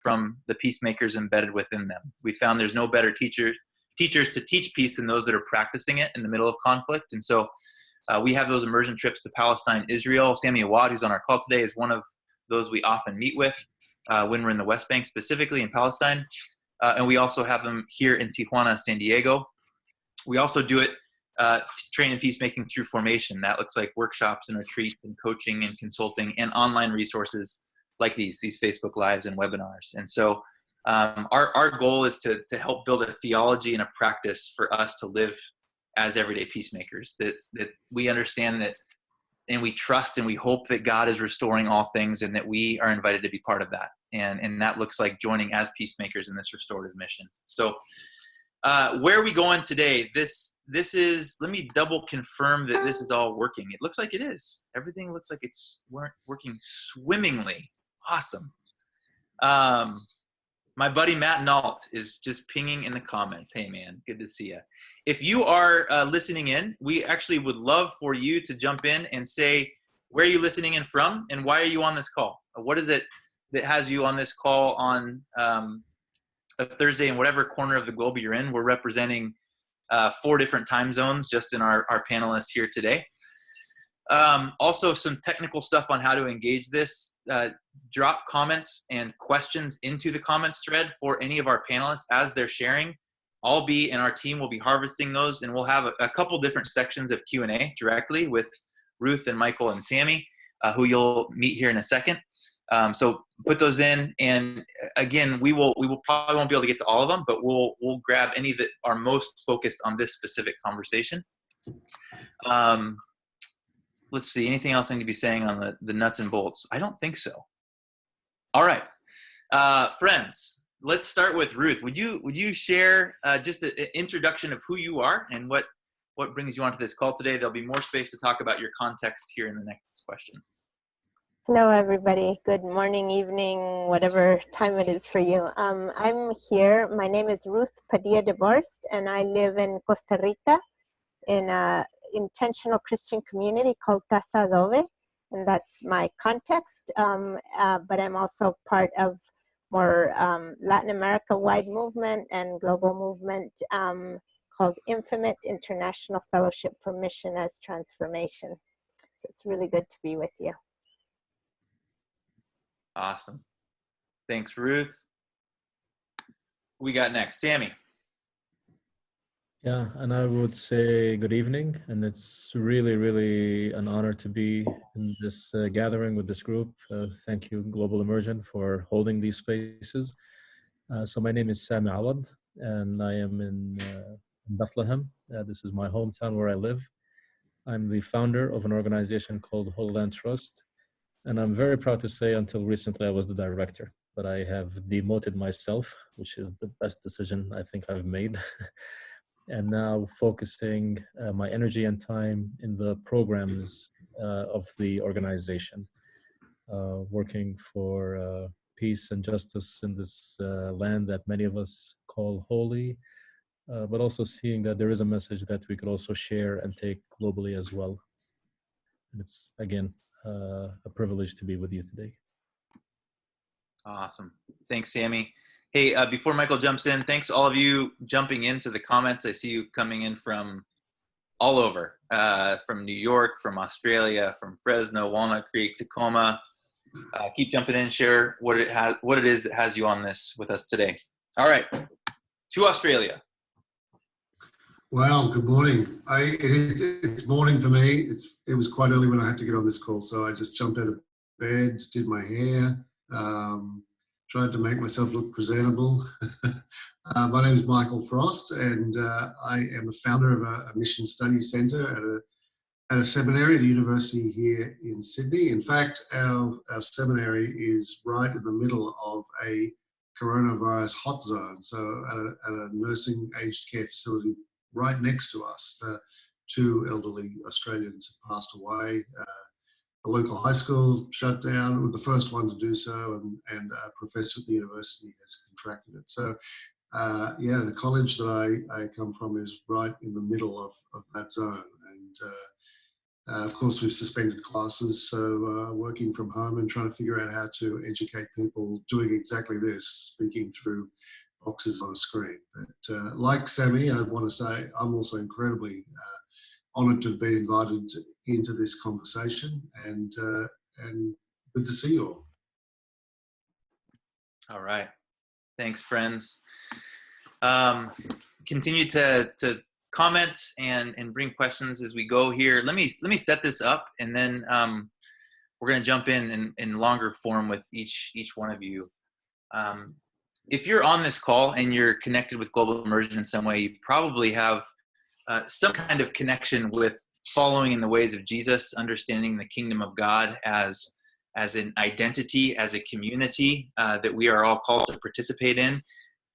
from the peacemakers embedded within them. We found there's no better teachers to teach peace than those that are practicing it in the middle of conflict. And so we have those immersion trips to Palestine, Israel. Sammy Awad, who's on our call today, is one of those we often meet with when we're in the West Bank, specifically in Palestine. And we also have them here in Tijuana, San Diego. We also do it train in peacemaking through formation. That looks like workshops and retreats and coaching and consulting and online resources like these Facebook Lives and webinars. And so our goal is to help build a theology and a practice for us to live as everyday peacemakers, that we understand that and we trust and we hope that God is restoring all things and that we are invited to be part of that. And that looks like joining as peacemakers in this restorative mission. So where are we going today? This is, let me double confirm that this is all working. It looks like it is. Everything looks like it's working swimmingly. Awesome. My buddy Matt Nault is just pinging in the comments. Hey man, good to see you. If you are listening in, we actually would love for you to jump in and say, where are you listening in from and why are you on this call? What is it that has you on this call on a Thursday in whatever corner of the globe you're in? We're representing 4 different time zones just in our panelists here today. Also some technical stuff on how to engage this. Drop comments and questions into the comments thread for any of our panelists as they're sharing. And our team will be harvesting those, and we'll have a couple different sections of Q&A directly with Ruth and Michael and Sammy, who you'll meet here in a second. So put those in, and again, we will probably won't be able to get to all of them, but we'll grab any that are most focused on this specific conversation. Let's see, anything else I need to be saying on the nuts and bolts? I don't think so. All right, friends, let's start with Ruth. Would you share just an introduction of who you are and what brings you onto this call today? There'll be more space to talk about your context here in the next question. Hello, everybody. Good morning, evening, whatever time it is for you. I'm here. My name is Ruth Padilla de Borst, and I live in Costa Rica in an intentional Christian community called Casa Adobe, and that's my context. But I'm also part of more Latin America-wide movement and global movement called Infinite International Fellowship for Mission as Transformation. So it's really good to be with you. Awesome. Thanks, Ruth. We got next, Sammy. Yeah, and I would say good evening, and it's really, really an honor to be in this gathering with this group. Thank you, Global Immersion, for holding these spaces. So my name is Sami Awad, and I am in Bethlehem. This is my hometown where I live. I'm the founder of an organization called Holy Land Trust, and I'm very proud to say until recently I was the director, but I have demoted myself, which is the best decision I think I've made. And now focusing my energy and time in the programs of the organization, working for peace and justice in this land that many of us call holy, but also seeing that there is a message that we could also share and take globally as well. And it's, again, a privilege to be with you today. Awesome. Thanks, Sammy. Hey, before Michael jumps in, thanks all of you jumping into the comments. I see you coming in from all over, from New York, from Australia, from Fresno, Walnut Creek, Tacoma. Keep jumping in, share what it is that has you on this with us today. All right, to Australia. Well, good morning. It's morning for me. It was quite early when I had to get on this call, so I just jumped out of bed, did my hair, tried to make myself look presentable. My name is Michael Frost, and I am a founder of a mission study centre at a seminary at a university here in Sydney. In fact, our seminary is right in the middle of a coronavirus hot zone, so at a nursing aged care facility right next to us. 2 elderly Australians have passed away. The local high school shut down, was the first one to do so, and a professor at the university has contracted it. So, yeah, the college that I come from is right in the middle of that zone. And Of course, we've suspended classes, so working from home and trying to figure out how to educate people doing exactly this, speaking through boxes on a screen. But like Sammy, I want to say I'm also incredibly honoured to have been invited into this conversation, and good to see you all. All right. Thanks, friends. Continue to comment and bring questions as we go here. Let me set this up, and then we're going to jump in longer form with each one of you. If you're on this call and you're connected with Global Immersion in some way, you probably have some kind of connection with following in the ways of Jesus, understanding the kingdom of God as an identity, as a community that we are all called to participate in.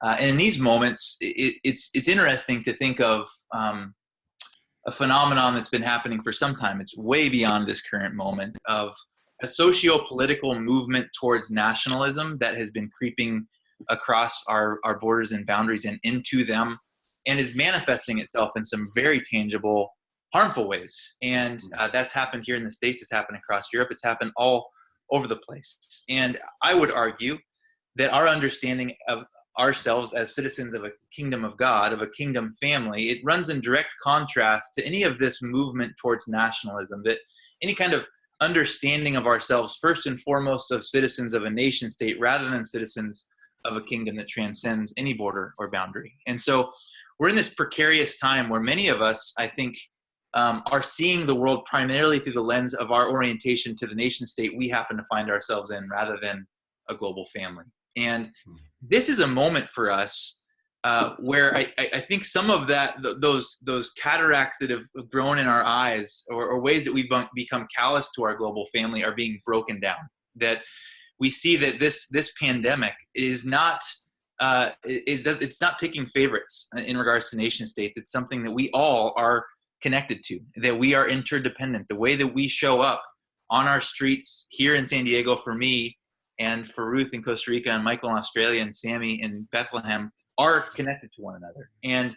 And in these moments, it's interesting to think of a phenomenon that's been happening for some time. It's way beyond this current moment, of a socio-political movement towards nationalism that has been creeping across our borders and boundaries and into them, and is manifesting itself in some very tangible, harmful ways. And that's happened here in the States. It's happened across Europe. It's happened all over the place. And I would argue that our understanding of ourselves as citizens of a kingdom of God, of a kingdom family, it runs in direct contrast to any of this movement towards nationalism, that any kind of understanding of ourselves first and foremost of citizens of a nation state rather than citizens of a kingdom that transcends any border or boundary. And so we're in this precarious time where many of us, I think, are seeing the world primarily through the lens of our orientation to the nation state we happen to find ourselves in rather than a global family. And this is a moment for us where I think some of that, those cataracts that have grown in our eyes, or ways that we've become callous to our global family, are being broken down. That we see that this pandemic is not, it's not picking favorites in regards to nation states. It's something that we all are connected to, that we are interdependent. The way that we show up on our streets here in San Diego, for me, and for Ruth in Costa Rica, and Michael in Australia, and Sammy in Bethlehem, are connected to one another. And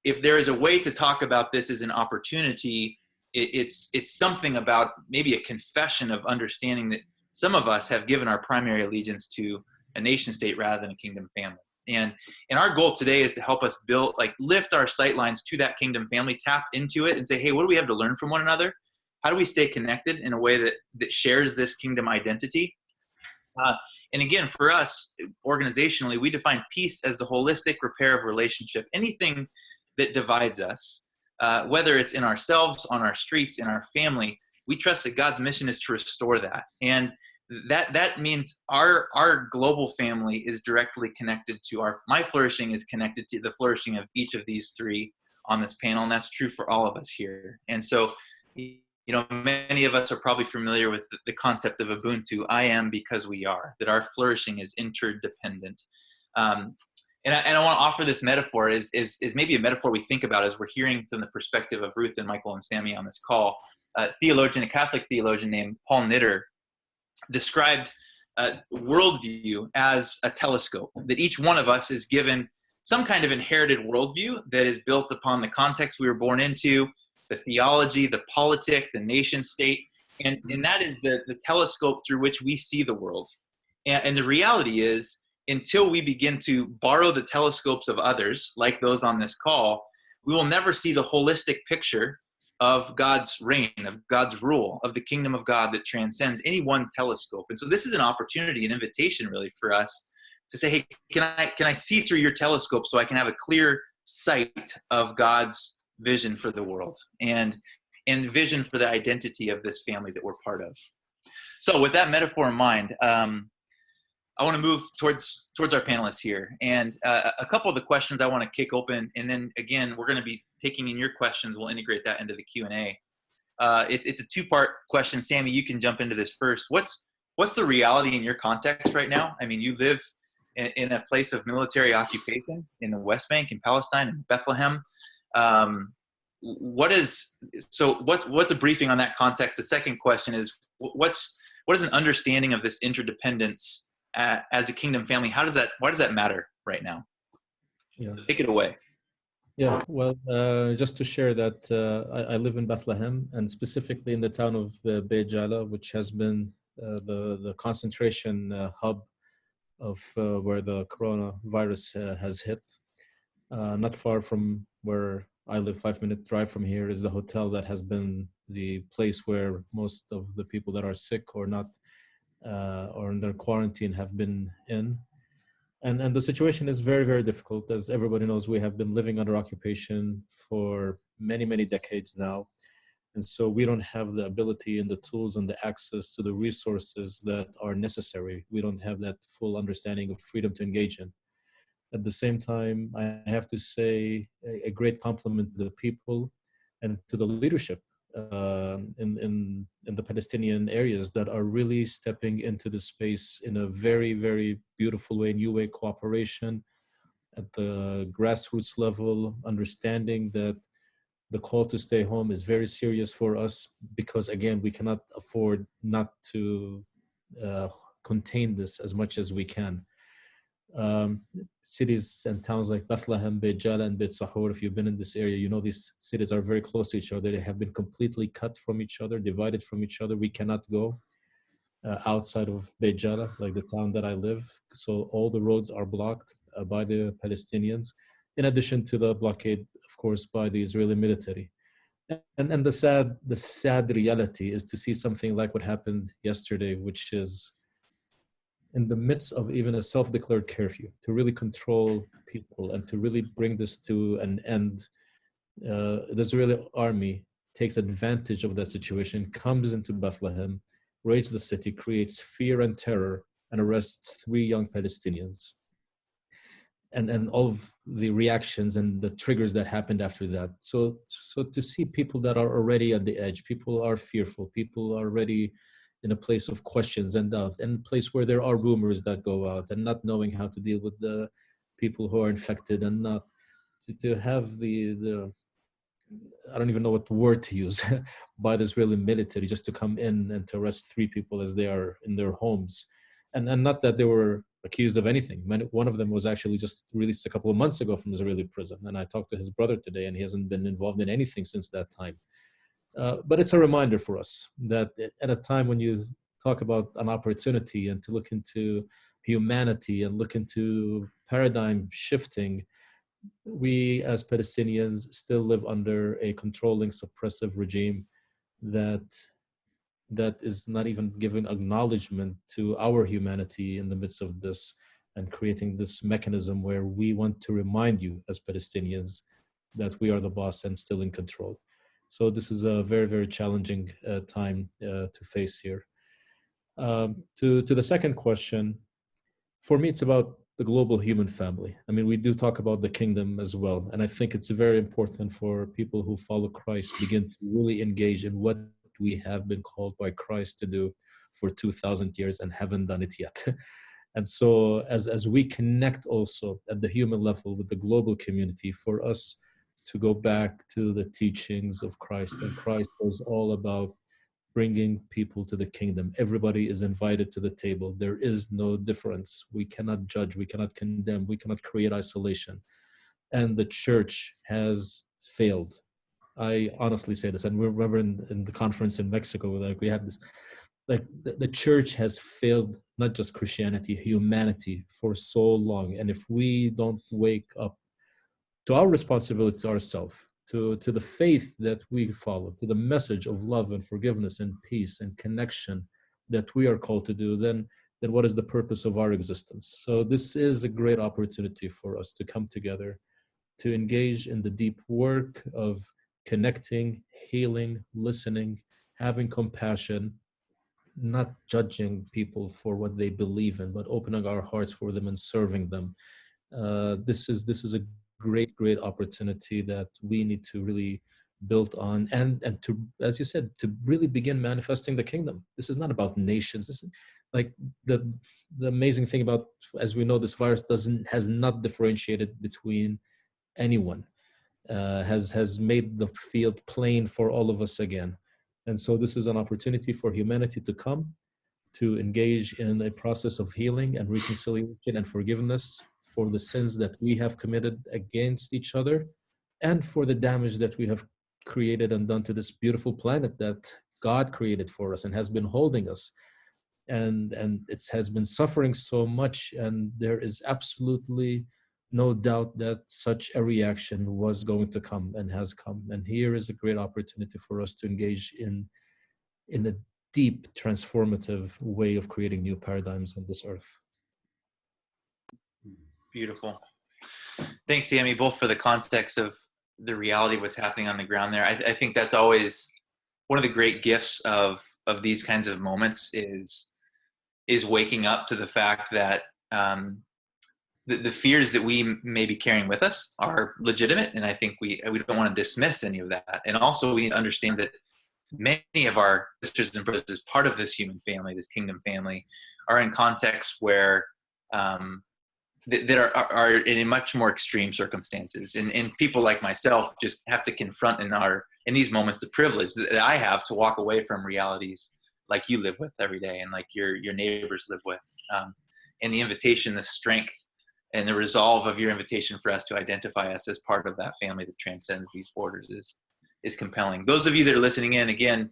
if there is a way to talk about this as an opportunity, it's something about maybe a confession of understanding that some of us have given our primary allegiance to a nation state rather than a kingdom family. And our goal today is to help us build, lift our sightlines to that kingdom family, tap into it, and say, hey, what do we have to learn from one another? How do we stay connected in a way that shares this kingdom identity? And again, for us, organizationally, we define peace as the holistic repair of relationship. Anything that divides us, whether it's in ourselves, on our streets, in our family, we trust that God's mission is to restore that. And that means our global family is directly connected to my flourishing is connected to the flourishing of each of these three on this panel, and that's true for all of us here. And so, many of us are probably familiar with the concept of Ubuntu. I am because we are, that our flourishing is interdependent. And I want to offer this metaphor is maybe a metaphor we think about as we're hearing from the perspective of Ruth and Michael and Sammy on this call. A Catholic theologian named Paul Knitter described worldview as a telescope, that each one of us is given some kind of inherited worldview that is built upon the context we were born into, the theology, the politic, the nation state, and that is the telescope through which we see the world. And the reality is, until we begin to borrow the telescopes of others, like those on this call, we will never see the holistic picture of God's reign, of God's rule, of the kingdom of God that transcends any one telescope. And so this is an opportunity, an invitation really for us to say, hey, can I see through your telescope so I can have a clear sight of God's vision for the world and vision for the identity of this family that we're part of. So with that metaphor in mind, I want to move towards our panelists here. And a couple of the questions I want to kick open, and then again, we're going to be taking in your questions. We'll integrate that into the Q&A. It's a two-part question. Sammy, you can jump into this first. What's the reality in your context right now? I mean, you live in a place of military occupation in the West Bank, in Palestine, in Bethlehem. What's a briefing on that context? The second question is, what is an understanding of this interdependence as a kingdom family? Why does that matter right now? Yeah. Take it away. Yeah, well, just to share that I live in Bethlehem, and specifically in the town of Beit Jala, which has been the concentration hub of where the coronavirus has hit. Not far from where I live, 5-minute drive from here, is the hotel that has been the place where most of the people that are sick or not or in their quarantine have been in. And the situation is very, very difficult. As everybody knows, we have been living under occupation for many, many decades now. And so we don't have the ability and the tools and the access to the resources that are necessary. We don't have that full understanding of freedom to engage in. At the same time, I have to say a great compliment to the people and to the leadership in the Palestinian areas that are really stepping into the space in a very, very beautiful way, new way, cooperation at the grassroots level, understanding that the call to stay home is very serious for us because, again, we cannot afford not to uh, contain this as much as we can. um, Cities and towns like Bethlehem, Beit Jala, and Beit Sahur, if you've been in this area, you know these cities are very close to each other. They have been completely cut from each other, divided from each other. We cannot go outside of Beit Jala, like the town that I live. So all the roads are blocked by the Palestinians, in addition to the blockade, of course, by the Israeli military. And the sad reality is to see something like what happened yesterday, which is in the midst of even a self-declared curfew, to really control people and to really bring this to an end. The Israeli army takes advantage of that situation, comes into Bethlehem, raids the city, creates fear and terror, and arrests 3 young Palestinians. And all of the reactions and the triggers that happened after that. So to see people that are already on the edge, people are fearful, people are already in a place of questions and doubts, and a place where there are rumors that go out, and not knowing how to deal with the people who are infected, and not to have the I don't even know what word to use by the Israeli military just to come in and to arrest 3 people as they are in their homes. And not that they were accused of anything. One of them was actually just released a couple of months ago from Israeli prison. And I talked to his brother today, and he hasn't been involved in anything since that time. But it's a reminder for us that at a time when you talk about an opportunity and to look into humanity and look into paradigm shifting, we as Palestinians still live under a controlling, suppressive regime that is not even giving acknowledgement to our humanity in the midst of this, and creating this mechanism where we want to remind you as Palestinians that we are the boss and still in control. So this is a very, very challenging time to face here. To the second question, for me, it's about the global human family. I mean, we do talk about the kingdom as well. And I think it's very important for people who follow Christ begin to really engage in what we have been called by Christ to do for 2,000 years and haven't done it yet. And so as we connect also at the human level with the global community, for us to go back to the teachings of Christ. And Christ was all about bringing people to the kingdom. Everybody is invited to the table. There is no difference. We cannot judge, we cannot condemn, we cannot create isolation. And the church has failed. I honestly say this, and we remember in the conference in Mexico, like we had this, like the church has failed not just Christianity, humanity for so long. And if we don't wake up to our responsibility to ourselves, to the faith that we follow, to the message of love and forgiveness and peace and connection that we are called to do, then what is the purpose of our existence? So this is a great opportunity for us to come together, to engage in the deep work of connecting, healing, listening, having compassion, not judging people for what they believe in, but opening our hearts for them and serving them. This is a great opportunity that we need to really build on, and to, as you said, to really begin manifesting the kingdom. This is not about nations. This is like the amazing thing about, as we know, this virus has not differentiated between anyone. Has made the field plain for all of us again. And so this is an opportunity for humanity to come, to engage in a process of healing and reconciliation and forgiveness for the sins that we have committed against each other, and for the damage that we have created and done to this beautiful planet that God created for us and has been holding us. And it has been suffering so much, and there is absolutely no doubt that such a reaction was going to come and has come. And here is a great opportunity for us to engage in a deep transformative way of creating new paradigms on this earth. Beautiful. Thanks, Sammy, both for the context of the reality of what's happening on the ground there. I think that's always one of the great gifts of these kinds of moments is waking up to the fact that the fears that we may be carrying with us are legitimate, and I think we don't want to dismiss any of that. And also, we need to understand that many of our sisters and brothers, as part of this human family, this kingdom family, are in contexts where that are in much more extreme circumstances, and people like myself just have to confront in these moments the privilege that I have to walk away from realities like you live with every day, and like your neighbors live with, and the invitation, the strength, and the resolve of your invitation for us to identify us as part of that family that transcends these borders is compelling. Those of you that are listening in, again,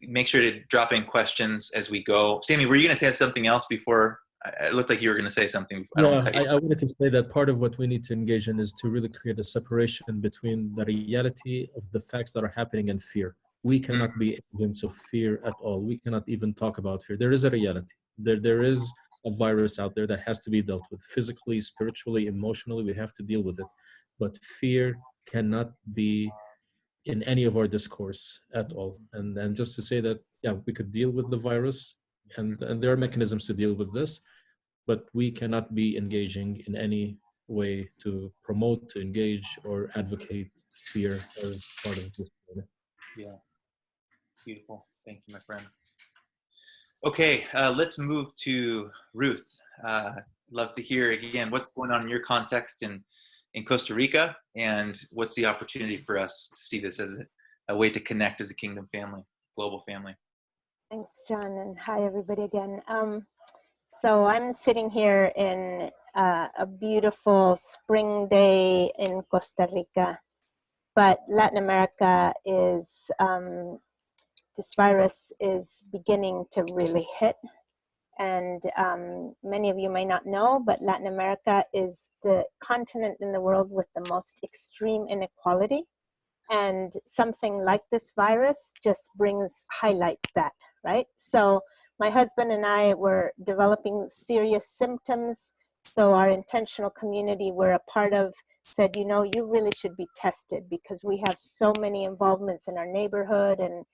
make sure to drop in questions as we go. Sammy, were you going to say something else before? It looked like you were going to say something. I wanted to say that part of what we need to engage in is to really create a separation between the reality of the facts that are happening and fear. We cannot be agents of fear at all. We cannot even talk about fear. There is a reality. There is a virus out there that has to be dealt with physically, spiritually, emotionally. We have to deal with it. But fear cannot be in any of our discourse at all. And just to say that, yeah, we could deal with the virus, and there are mechanisms to deal with this, but we cannot be engaging in any way to promote, to engage, or advocate fear as part of this. Yeah, beautiful. Thank you, my friend. Okay, let's move to Ruth. Love to hear again what's going on in your context in Costa Rica, and what's the opportunity for us to see this as a way to connect as a kingdom family, global family. Thanks, John, and hi everybody again. So I'm sitting here in a beautiful spring day in Costa Rica, but Latin America is, this virus is beginning to really hit. And many of you may not know, but Latin America is the continent in the world with the most extreme inequality. And something like this virus just highlights that, right? So my husband and I were developing serious symptoms. So our intentional community we're a part of said, you know, you really should be tested because we have so many involvements in our neighborhood and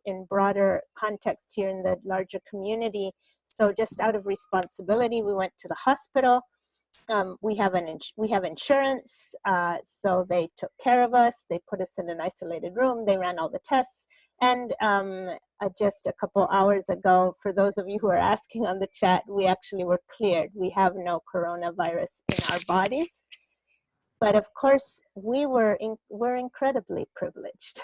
in broader context here in the larger community. So just out of responsibility, we went to the hospital. We have insurance, so they took care of us. They put us in an isolated room. They ran all the tests. And just a couple hours ago, for those of you who are asking on the chat, we actually were cleared. We have no coronavirus in our bodies. But of course, we're incredibly privileged.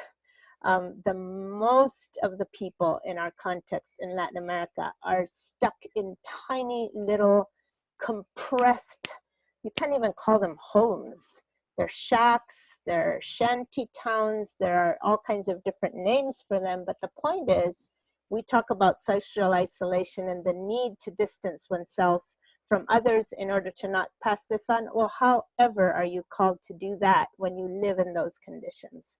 The most of the people in our context in Latin America are stuck in tiny little compressed, you can't even call them homes. They're shacks, they're shanty towns, there are all kinds of different names for them, but the point is, we talk about social isolation and the need to distance oneself from others in order to not pass this on. Well, however are you called to do that when you live in those conditions?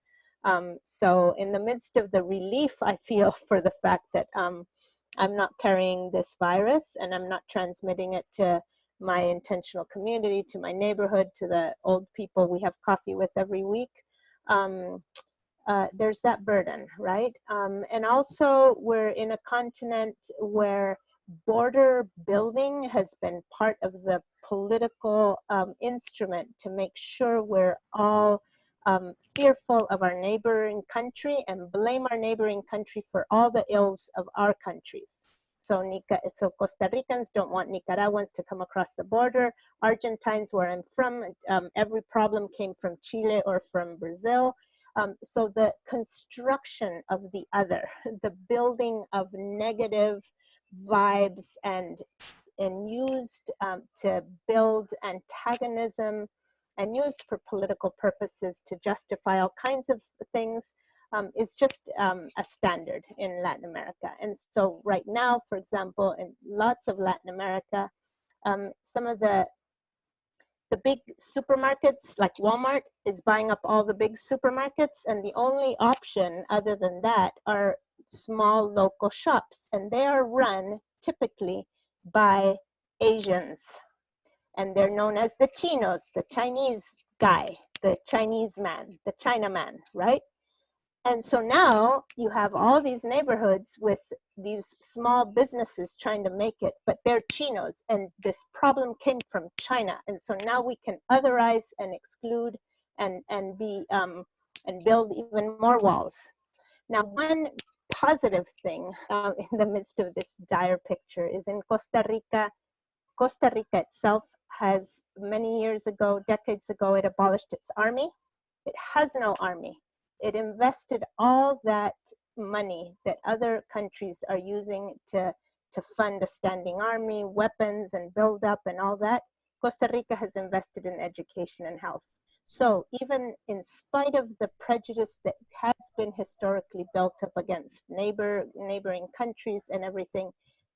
So in the midst of the relief I feel for the fact that I'm not carrying this virus and I'm not transmitting it to my intentional community, to my neighborhood, to the old people we have coffee with every week, there's that burden, right? And also we're in a continent where border building has been part of the political instrument to make sure we're all fearful of our neighboring country and blame our neighboring country for all the ills of our countries. So Costa Ricans don't want Nicaraguans to come across the border. Argentines, where I'm from, every problem came from Chile or from Brazil. So the construction of the other, the building of negative vibes and used to build antagonism and used for political purposes to justify all kinds of things, is just a standard in Latin America. And so right now, for example, in lots of Latin America, some of the big supermarkets like Walmart is buying up all the big supermarkets, and the only option other than that are small local shops, and they are run typically by Asians, and they're known as the Chinos, the Chinese guy, the Chinese man, the Chinaman, right? And so now you have all these neighborhoods with these small businesses trying to make it, but they're Chinos, and this problem came from China. And so now we can otherize and exclude and build even more walls. Now, one positive thing in the midst of this dire picture is in Costa Rica. Costa Rica itself has many years ago, decades ago, it abolished its army. It has no army. It invested all that money that other countries are using to fund a standing army, weapons, and build up and all that. Costa Rica has invested in education and health. So even in spite of the prejudice that has been historically built up against neighboring countries and everything,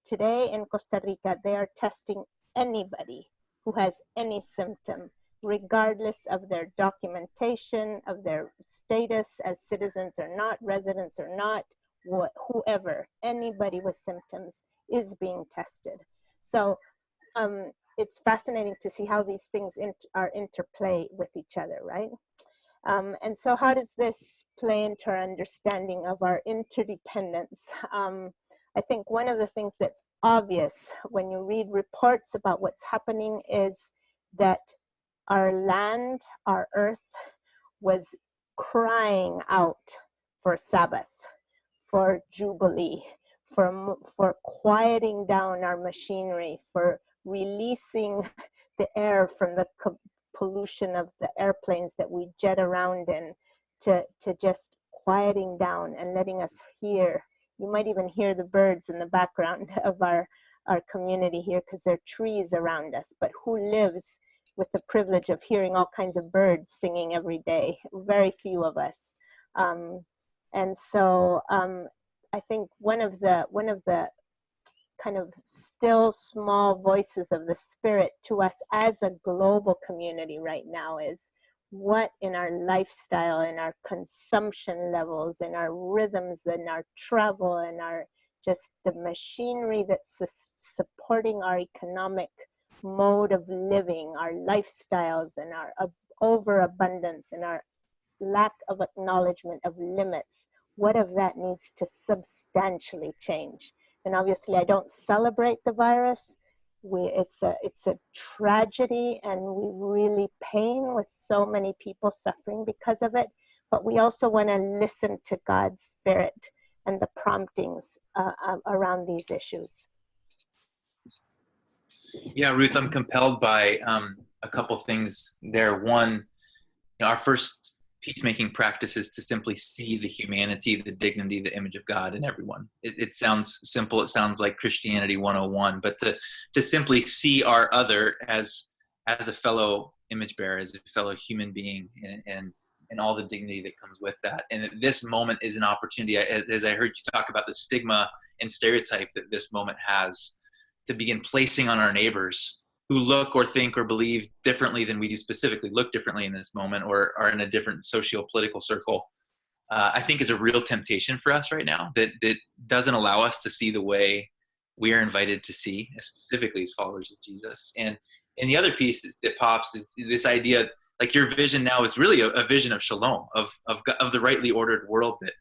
today in Costa Rica, they are testing anybody who has any symptom, regardless of their documentation, of their status as citizens or not, residents or not, whoever, anybody with symptoms is being tested. So it's fascinating to see how these things are interplay with each other, right? And so how does this play into our understanding of our interdependence? I think one of the things that's obvious when you read reports about what's happening is that our land, our earth, was crying out for Sabbath, for Jubilee, for quieting down our machinery, for releasing the air from the pollution of the airplanes that we jet around in, to just quieting down and letting us hear. You might even hear the birds in the background of our community here because there are trees around us, but who lives with the privilege of hearing all kinds of birds singing every day? Very few of us. And so I think one of the kind of still small voices of the spirit to us as a global community right now is what in our lifestyle, in our consumption levels, in our rhythms, in our travel, and our just the machinery that's supporting our economic mode of living, our lifestyles, and our overabundance, and our lack of acknowledgement of limits. What of that needs to substantially change? And obviously, I don't celebrate the virus. It's a tragedy, and we really pain with so many people suffering because of it. But we also want to listen to God's Spirit and the promptings around these issues. Yeah, Ruth, I'm compelled by a couple things there. One, our first peacemaking practice is to simply see the humanity, the dignity, the image of God in everyone. It sounds simple. It sounds like Christianity 101, but to simply see our other as a fellow image bearer, as a fellow human being, and all the dignity that comes with that. And this moment is an opportunity, as I heard you talk about the stigma and stereotype that this moment has, to begin placing on our neighbors who look or think or believe differently than we do, specifically look differently in this moment, or are in a different socio-political circle, I think is a real temptation for us right now that doesn't allow us to see the way we are invited to see, specifically as followers of Jesus. And the other piece that pops is this idea, like your vision now is really a vision of shalom, of the rightly ordered world. That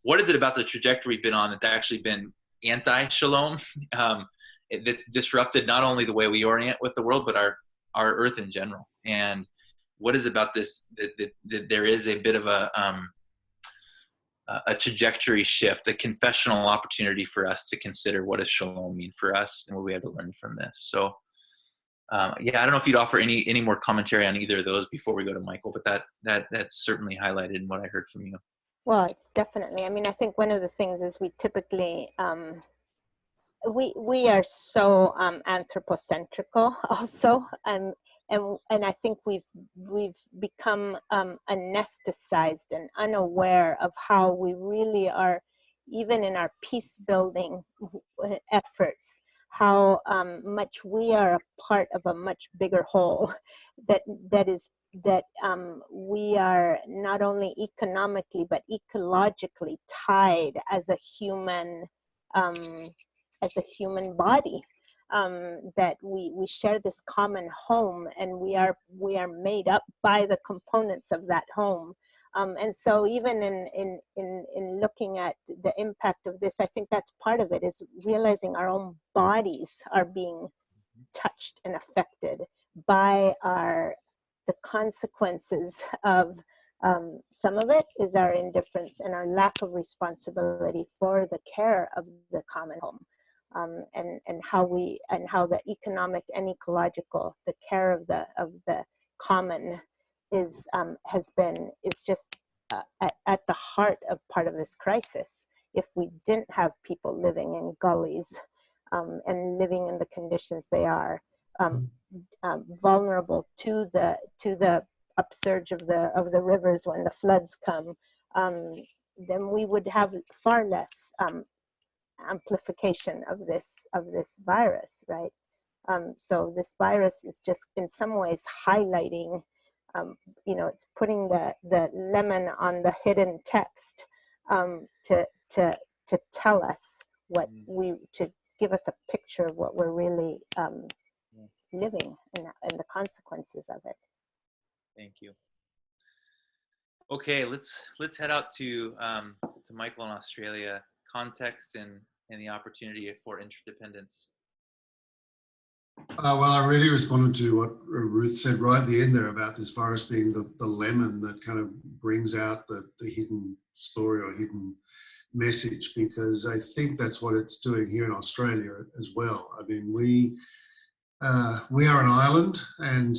what is it about the trajectory we've been on that's actually been anti-shalom? That's disrupted not only the way we orient with the world, but our earth in general. And what is about this that there is a bit of a trajectory shift, a confessional opportunity for us to consider what does shalom mean for us and what we have to learn from this. So yeah, I don't know if you'd offer any more commentary on either of those before we go to Michael, but that's certainly highlighted in what I heard from you. Well, it's definitely, I mean, I think one of the things is we typically, we are so anthropocentrical also, and I think we've become anesthetized and unaware of how we really are, even in our peace building efforts, how much we are a part of a much bigger whole, that we are not only economically but ecologically tied as a human body, that we share this common home, and we are made up by the components of that home. And so even in looking at the impact of this, I think that's part of it, is realizing our own bodies are being touched and affected by the consequences of some of it is our indifference and our lack of responsibility for the care of the common home. And how the economic and ecological, the care of the common is just at the heart of part of this crisis. If we didn't have people living in gullies and living in the conditions they are, vulnerable to the upsurge of the rivers when the floods come, then we would have far less amplification of this virus, right? So this virus is just in some ways highlighting, it's putting the lemon on the hidden text, to tell us to give us a picture of what we're really living and the consequences of it. Thank you. Okay, let's head out to Michael in Australia. Context and the opportunity for interdependence. Well, I really responded to what Ruth said right at the end there about this virus being the lemon that kind of brings out the hidden story or hidden message, because I think that's what it's doing here in Australia as well. I mean, we are an island, and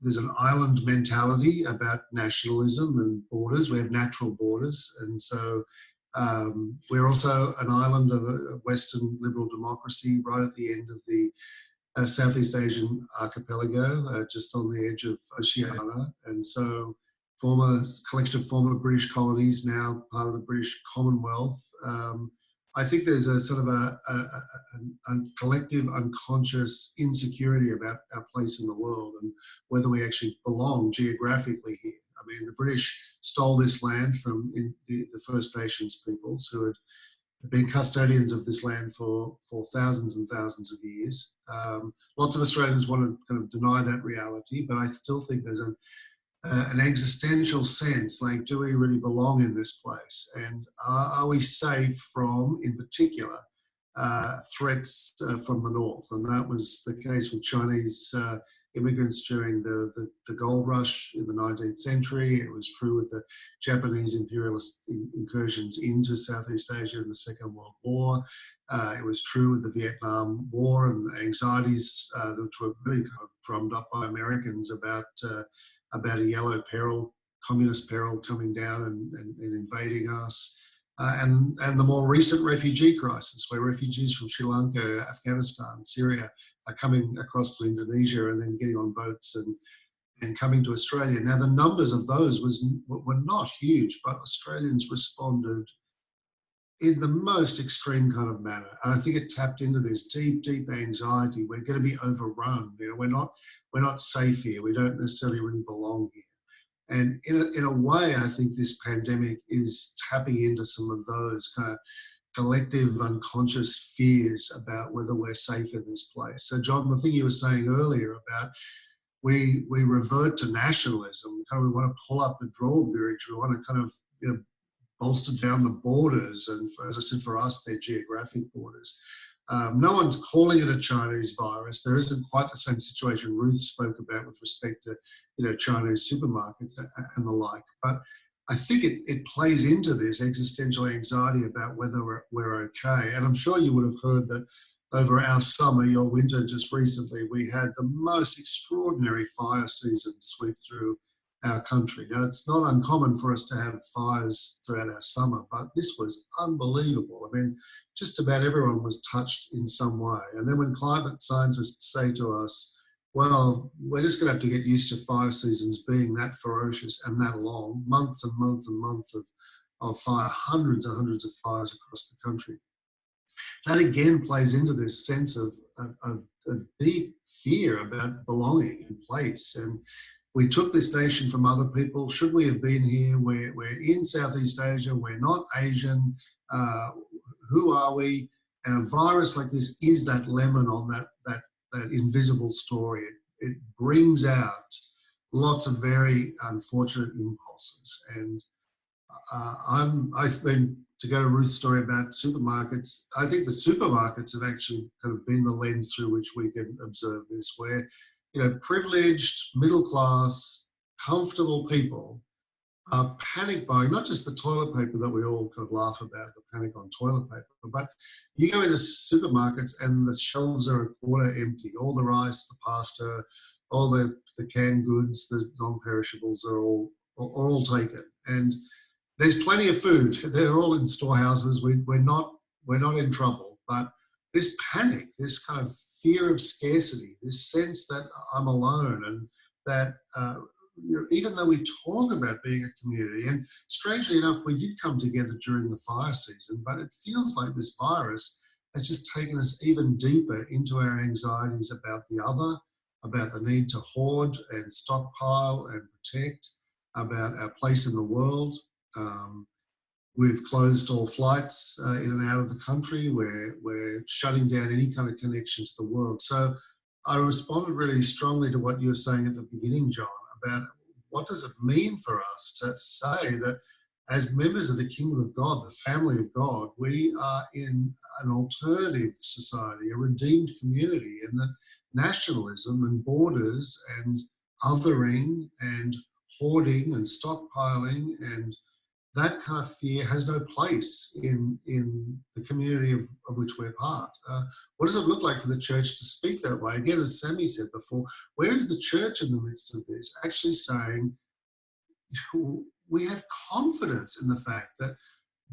there's an island mentality about nationalism and borders. We have natural borders, and so we're also an island of a Western liberal democracy right at the end of the Southeast Asian archipelago, just on the edge of Oceania. And so collection of former British colonies, now part of the British Commonwealth. I think there's a sort of a collective unconscious insecurity about our place in the world and whether we actually belong geographically here. I mean, the British stole this land from the First Nations peoples who had been custodians of this land for thousands and thousands of years. Lots of Australians want to kind of deny that reality, but I still think there's an existential sense, like, do we really belong in this place? And are we safe from, in particular, threats from the north? And that was the case with Chinese immigrants during the gold rush in the 19th century. It was true with the Japanese imperialist incursions into Southeast Asia in the Second World War. It was true with the Vietnam War and the anxieties which were really kind of drummed up by Americans about a yellow peril, communist peril coming down and invading us. And the more recent refugee crisis, where refugees from Sri Lanka, Afghanistan, Syria are coming across to Indonesia and then getting on boats and coming to Australia. Now, the numbers of those were not huge, but Australians responded in the most extreme kind of manner. And I think it tapped into this deep, deep anxiety. We're going to be overrun. We're not safe here. We don't necessarily really belong here. And in a way, I think this pandemic is tapping into some of those kind of collective unconscious fears about whether we're safe in this place. So, John, the thing you were saying earlier about we revert to nationalism, kind of we want to pull up the drawbridge, we want to kind of bolster down the borders, and as I said, for us, they're geographic borders. No one's calling it a Chinese virus. There isn't quite the same situation Ruth spoke about with respect to Chinese supermarkets and the like. But I think it plays into this existential anxiety about whether we're okay. And I'm sure you would have heard that over our summer, your winter just recently, we had the most extraordinary fire season sweep through our country. Now, it's not uncommon for us to have fires throughout our summer, but this was unbelievable. I mean, just about everyone was touched in some way. And then when climate scientists say to us, well, we're just going to have to get used to fire seasons being that ferocious and that long, months and months and months of fire, hundreds and hundreds of fires across the country. That again plays into this sense of deep fear about belonging in place. And we took this nation from other people. Should we have been here? We're in Southeast Asia. We're not Asian. Who are we? And a virus like this is that lemon on that invisible story. It brings out lots of very unfortunate impulses. And I've been, to go to Ruth's story about supermarkets, I think the supermarkets have actually kind of been the lens through which we can observe this, where, you know, privileged, middle class, comfortable people are panic buying, not just the toilet paper that we all kind of laugh about, the panic on toilet paper, but you go into supermarkets and the shelves are a quarter empty. All the rice, the pasta, all the canned goods, the non-perishables are all taken. And there's plenty of food. They're all in storehouses. We're not in trouble. But this panic, this kind of fear of scarcity, this sense that I'm alone, and that even though we talk about being a community, and strangely enough, we did come together during the fire season, but it feels like this virus has just taken us even deeper into our anxieties about the other, about the need to hoard and stockpile and protect, about our place in the world. We've closed all flights in and out of the country. We're shutting down any kind of connection to the world. So I responded really strongly to what you were saying at the beginning, John, about what does it mean for us to say that as members of the kingdom of God, the family of God, we are in an alternative society, a redeemed community, and that nationalism and borders and othering and hoarding and stockpiling and that kind of fear has no place in the community of which we're part. What does it look like for the church to speak that way? Again, as Sammy said before, where is the church in the midst of this? Actually saying, we have confidence in the fact that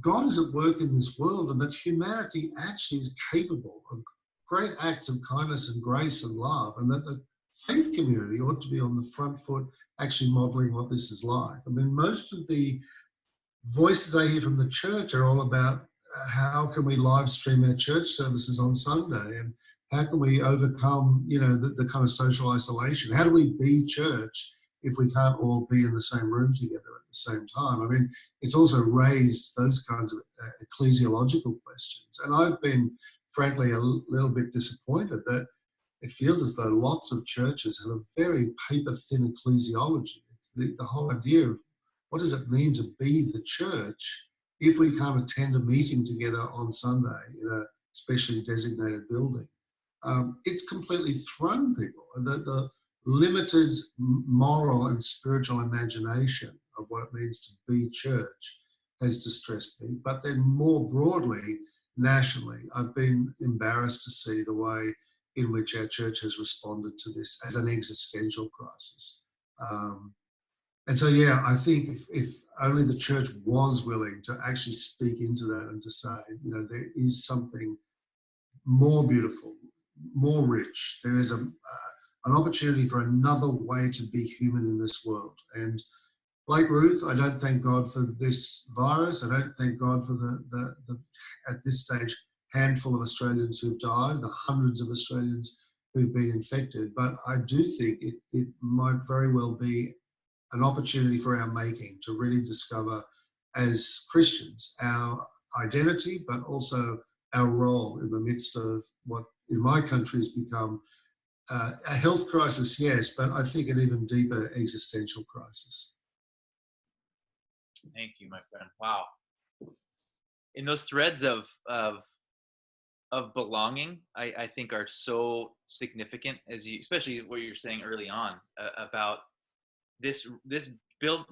God is at work in this world and that humanity actually is capable of great acts of kindness and grace and love, and that the faith community ought to be on the front foot actually modeling what this is like. I mean, most of the voices I hear from the church are all about how can we live stream our church services on Sunday, and how can we overcome, you know, the kind of social isolation? How do we be church if we can't all be in the same room together at the same time? I mean, it's also raised those kinds of ecclesiological questions. And I've been, frankly, a little bit disappointed that it feels as though lots of churches have a very paper-thin ecclesiology. It's the whole idea of what does it mean to be the church if we can't attend a meeting together on Sunday in a specially designated building? It's completely thrown people. The limited moral and spiritual imagination of what it means to be church has distressed me. But then more broadly, nationally, I've been embarrassed to see the way in which our church has responded to this as an existential crisis. And so, yeah, I think if only the church was willing to actually speak into that and to say, you know, there is something more beautiful, more rich. There is an opportunity for another way to be human in this world. And like Ruth, I don't thank God for this virus. I don't thank God for the at this stage, handful of Australians who've died, the hundreds of Australians who've been infected. But I do think it might very well be an opportunity for our making to really discover as Christians our identity, but also our role in the midst of what in my country has become a health crisis, yes, but I think an even deeper existential crisis. Thank you, my friend. Wow. In those threads of belonging, I think are so significant, as you, especially what you're saying early on about this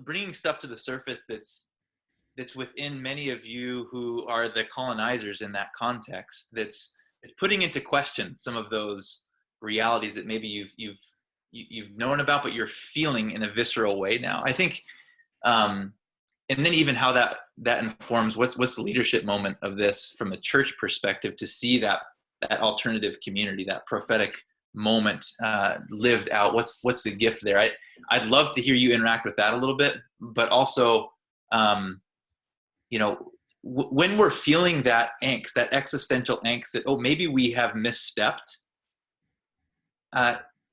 bringing stuff to the surface that's within many of you who are the colonizers in that context. It's putting into question some of those realities that maybe you've known about, but you're feeling in a visceral way now. I think, and then even how that informs what's the leadership moment of this from a church perspective, to see that alternative community, that prophetic moment lived out? What's the gift there? I'd love to hear you interact with that a little bit, but also, when we're feeling that angst, that existential angst, that maybe we have misstepped.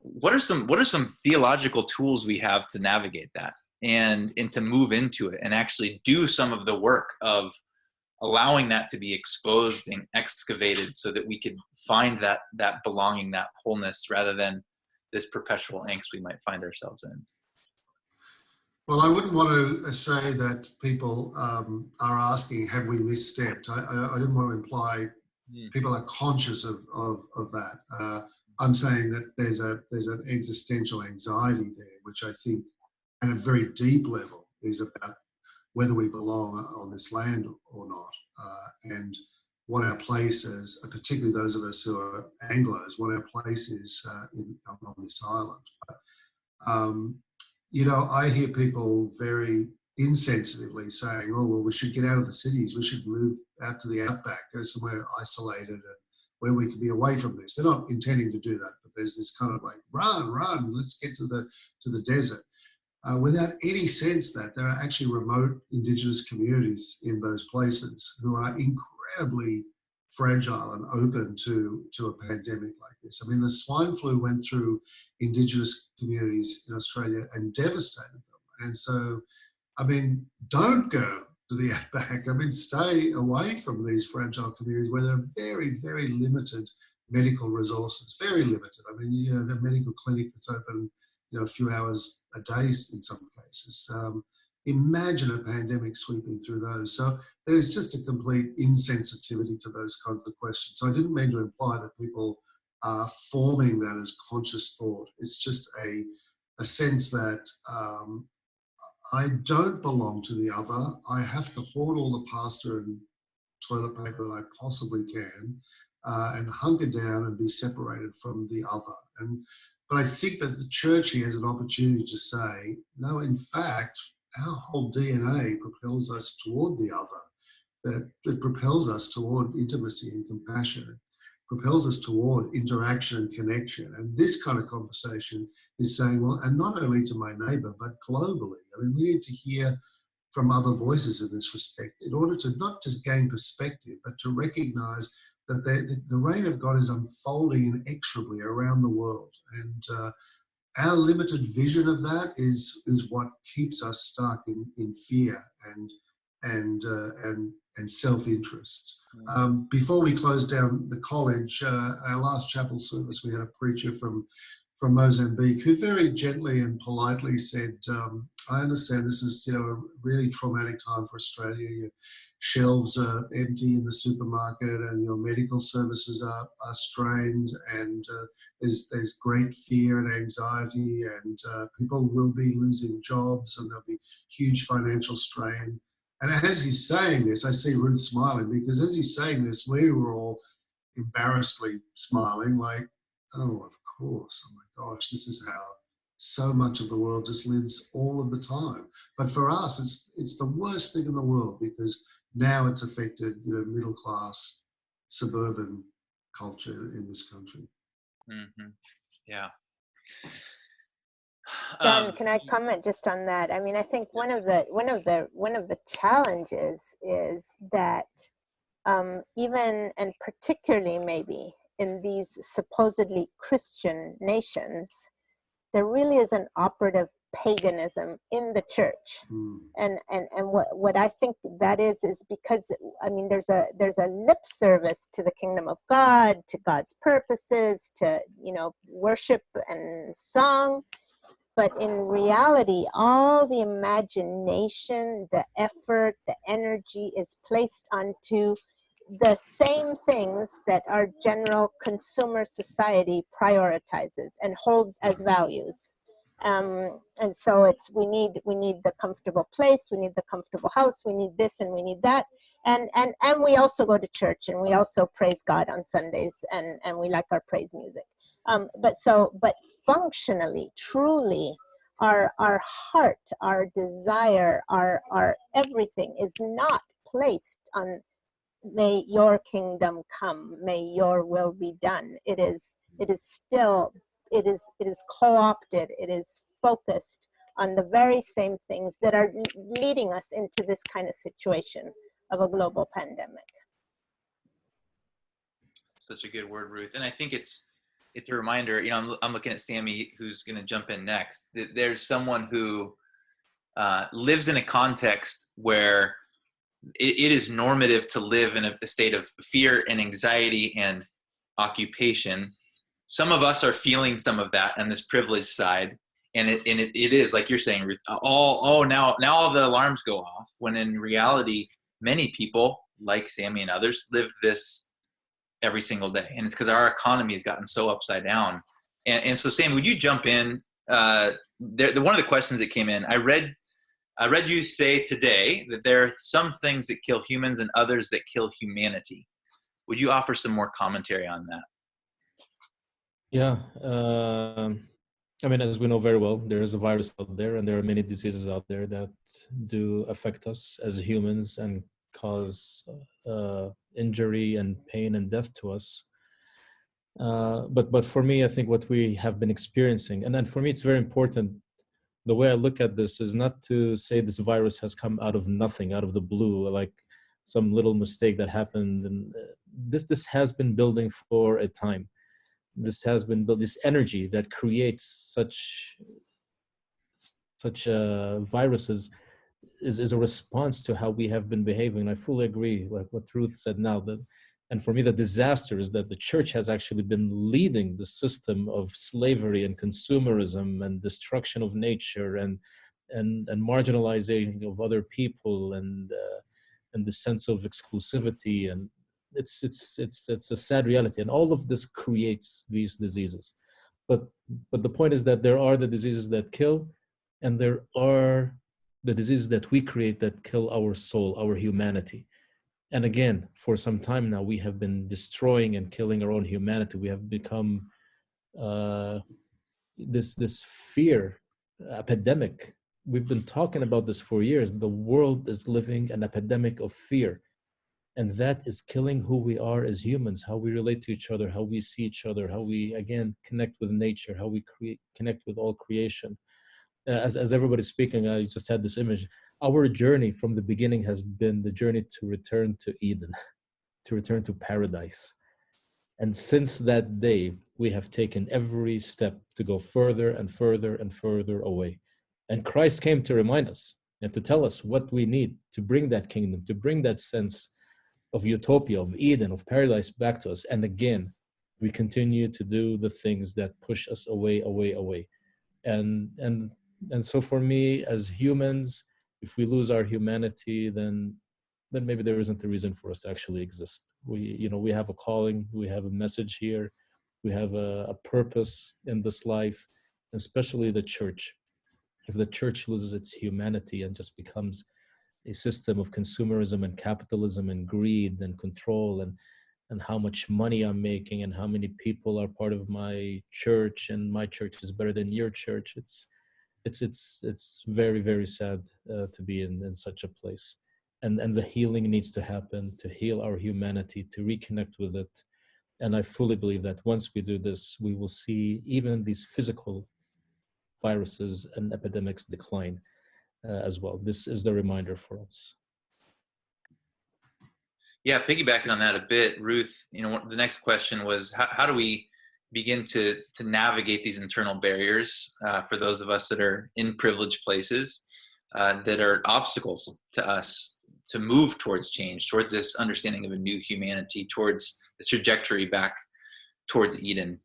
What are some theological tools we have to navigate that and to move into it and actually do some of the work of allowing that to be exposed and excavated so that we could find that belonging, that wholeness, rather than this perpetual angst we might find ourselves in? Well, I wouldn't want to say that people are asking, have we misstepped? I didn't want to imply people are conscious of that. I'm saying that there's an existential anxiety there, which I think at a very deep level is about whether we belong on this land or not, and what our place is, particularly those of us who are Anglos, what our place is on this island. I hear people very insensitively saying, oh, well, we should get out of the cities, we should move out to the outback, go somewhere isolated and where we can be away from this. They're not intending to do that, but there's this kind of like, run, let's get to the desert. Without any sense that there are actually remote Indigenous communities in those places who are incredibly fragile and open to a pandemic like this. I mean, the swine flu went through Indigenous communities in Australia and devastated them. And so, I mean, don't go to the outback. I mean, stay away from these fragile communities where there are very, very limited medical resources, very limited. I mean, the medical clinic that's open, a few hours a day in some cases. Imagine a pandemic sweeping through those. So there's just a complete insensitivity to those kinds of questions. So I didn't mean to imply that people are forming that as conscious thought. It's just a sense that I don't belong to the other. I have to hoard all the pasta and toilet paper that I possibly can and hunker down and be separated from the other. But I think that the church here has an opportunity to say, no, in fact, our whole DNA propels us toward the other. That it propels us toward intimacy and compassion. It propels us toward interaction and connection. And this kind of conversation is saying, well, and not only to my neighbor, but globally. I mean, we need to hear from other voices in this respect in order to not just gain perspective, but to recognize that the reign of God is unfolding inexorably around the world. And our limited vision of that is what keeps us stuck in fear and self-interest. Before we closed down the college, our last chapel service, we had a preacher from Mozambique who very gently and politely said, I understand this is a really traumatic time for Australia. Your shelves are empty in the supermarket and your medical services are strained, and there's great fear and anxiety, and people will be losing jobs and there'll be huge financial strain. And as he's saying this, I see Ruth smiling, because as he's saying this, we were all embarrassedly smiling like, oh, of course, oh my gosh, this is how so much of the world just lives all of the time. But for us, it's the worst thing in the world, because now it's affected, middle class, suburban culture in this country. Mm-hmm. Yeah. John, can I comment just on that? I mean, I think one of the challenges is that even, and particularly maybe in these supposedly Christian nations, there really is an operative paganism in the church. And what I think that is because, I mean, there's a lip service to the kingdom of God, to God's purposes, to worship and song, but in reality, all the imagination, the effort, the energy is placed onto the same things that our general consumer society prioritizes and holds as values. And so we need the comfortable place, we need the comfortable house, we need this and we need that. And we also go to church, and we also praise God on Sundays, and we like our praise music. But functionally, truly, our heart, our desire, our everything is not placed on may your kingdom come, may your will be done. It is still, it is co-opted, it is focused on the very same things that are leading us into this kind of situation of a global pandemic. Such a good word, Ruth. And I think it's a reminder, you know, I'm looking at Sammy, who's going to jump in next. There's someone who lives in a context where it is normative to live in a state of fear and anxiety and occupation. Some of us are feeling some of that on this privileged side. And it is, like you're saying, Ruth, now all the alarms go off, when in reality, many people, like Sammy and others, live this every single day. And it's because our economy has gotten so upside down. And so, Sammy, would you jump in? One of the questions that came in, I read you say today that there are some things that kill humans and others that kill humanity. Would you offer some more commentary on that? Yeah. I mean, as we know very well, there is a virus out there, and there are many diseases out there that do affect us as humans and cause injury and pain and death to us. But for me, I think what we have been experiencing, and then for me, it's very important. The way I look at this is not to say this virus has come out of nothing, out of the blue, like some little mistake that happened. And this has been building for a time. This has been built. This energy that creates such viruses is a response to how we have been behaving. I fully agree, like what Ruth said now. And for me, the disaster is that the church has actually been leading the system of slavery and consumerism and destruction of nature and marginalization of other people and the sense of exclusivity. And it's a sad reality. And all of this creates these diseases. But the point is that there are the diseases that kill, and there are the diseases that we create that kill our soul, our humanity. And again, for some time now, we have been destroying and killing our own humanity. We have become this fear epidemic. We've been talking about this for years. The world is living an epidemic of fear. And that is killing who we are as humans, how we relate to each other, how we see each other, how we, again, connect with nature, how we connect with all creation. As everybody's speaking, I just had this image. Our journey from the beginning has been the journey to return to Eden, to return to paradise. And since that day, we have taken every step to go further and further and further away. And Christ came to remind us and to tell us what we need to bring that kingdom, to bring that sense of utopia, of Eden, of paradise back to us. And again, we continue to do the things that push us away, away, away. And so for me, as humans, if we lose our humanity, then maybe there isn't a reason for us to actually exist. We have a calling, we have a message here, we have a purpose in this life, especially the church. If the church loses its humanity and just becomes a system of consumerism and capitalism and greed and control and how much money I'm making and how many people are part of my church and my church is better than your church, it's very, very sad to be in such a place. And the healing needs to happen to heal our humanity, to reconnect with it. And I fully believe that once we do this, we will see even these physical viruses and epidemics decline as well. This is the reminder for us. Yeah, piggybacking on that a bit, Ruth, the next question was, how do we begin to navigate these internal barriers for those of us that are in privileged places that are obstacles to us to move towards change, towards this understanding of a new humanity, towards the trajectory back towards Eden?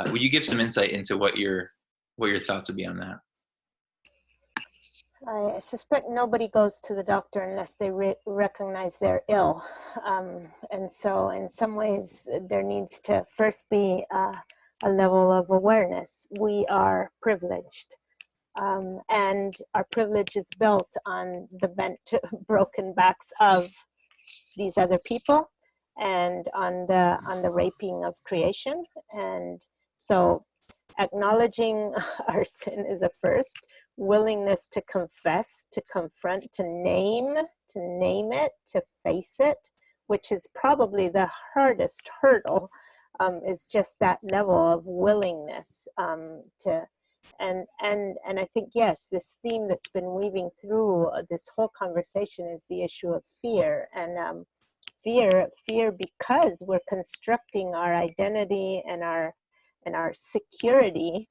Would you give some insight into what your thoughts would be on that? I suspect nobody goes to the doctor unless they recognize they're ill. And so in some ways, there needs to first be a level of awareness. We are privileged. And our privilege is built on the bent, broken backs of these other people and on the raping of creation. And so acknowledging our sin is a first. Willingness to confess, to confront, to name it, to face it. which is probably the hardest hurdle, is just that level of willingness and I think, yes, this theme that's been weaving through this whole conversation is the issue of fear, and fear because we're constructing our identity and our security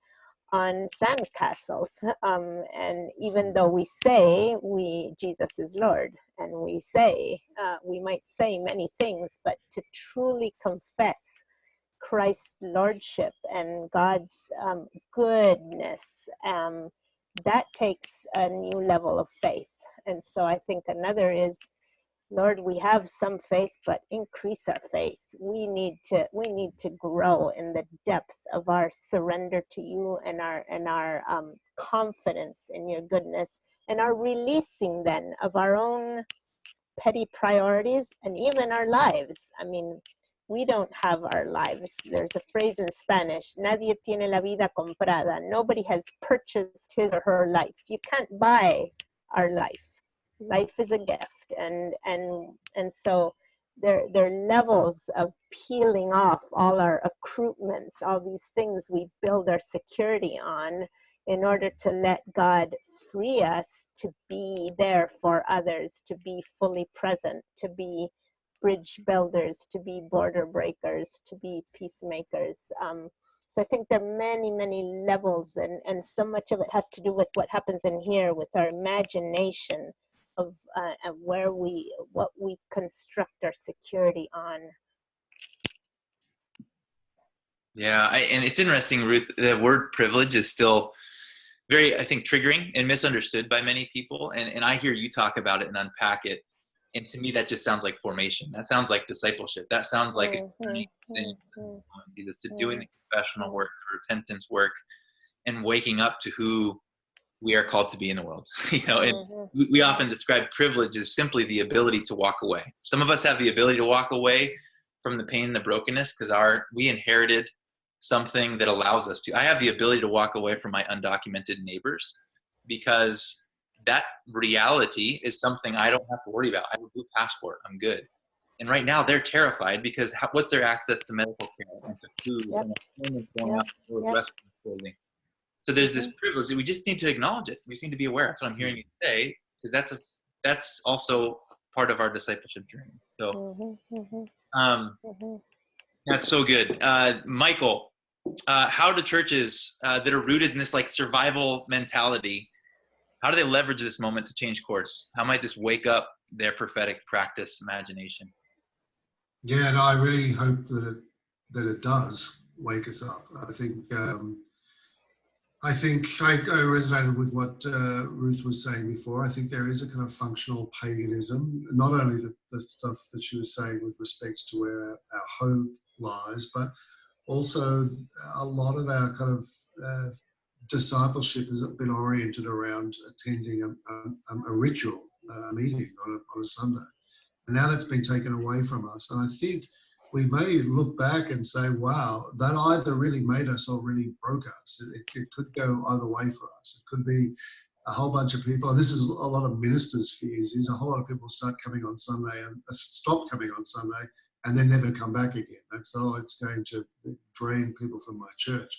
on sandcastles. And even though we say Jesus is Lord, and we say, we might say many things, but to truly confess Christ's Lordship and God's goodness, that takes a new level of faith. And so I think another is, Lord, we have some faith, but increase our faith. We need to grow in the depth of our surrender to you, and our confidence in your goodness, and our releasing then of our own petty priorities and even our lives. I mean, we don't have our lives. There's a phrase in Spanish, nadie tiene la vida comprada. Nobody has purchased his or her life. You can't buy our life. Life is a gift, and so there are levels of peeling off all our accoutrements, all these things we build our security on, in order to let God free us to be there for others, to be fully present, to be bridge builders, to be border breakers, to be peacemakers. So I think there are many, many levels, and so much of it has to do with what happens in here with our imagination of what we construct our security on. Yeah, and it's interesting, Ruth, the word privilege is still very, I think, triggering and misunderstood by many people. And I hear you talk about it and unpack it. And to me, that just sounds like formation. That sounds like discipleship. That sounds like a journey Jesus, to doing the confessional work, the repentance work, and waking up to who we are called to be in the world. And we often describe privilege as simply the ability to walk away. Some of us have the ability to walk away from the pain and the brokenness because we inherited something that allows us to. I have the ability to walk away from my undocumented neighbors because that reality is something I don't have to worry about. I have a blue passport. I'm good. And right now they're terrified because what's their access to medical care and to food and employment's going out, restaurants closing. So there's this privilege that we just need to acknowledge it. We just need to be aware. That's what I'm hearing you say, because that's also part of our discipleship journey. So that's so good. Michael, how do churches that are rooted in this like survival mentality, how do they leverage this moment to change course? How might this wake up their prophetic practice imagination? Yeah, and I really hope that it does wake us up. I think I resonated with what Ruth was saying before. I think there is a kind of functional paganism, not only the stuff that she was saying with respect to where our hope lies, but also a lot of our kind of discipleship has been oriented around attending a ritual meeting on a Sunday. And now that's been taken away from us. And I think we may look back and say, wow, that either really made us or really broke us. It could go either way for us. It could be a whole bunch of people, and this is a lot of ministers' fears, is a whole lot of people start coming on Sunday and stop coming on Sunday and then never come back again. That's, it's going to drain people from my church.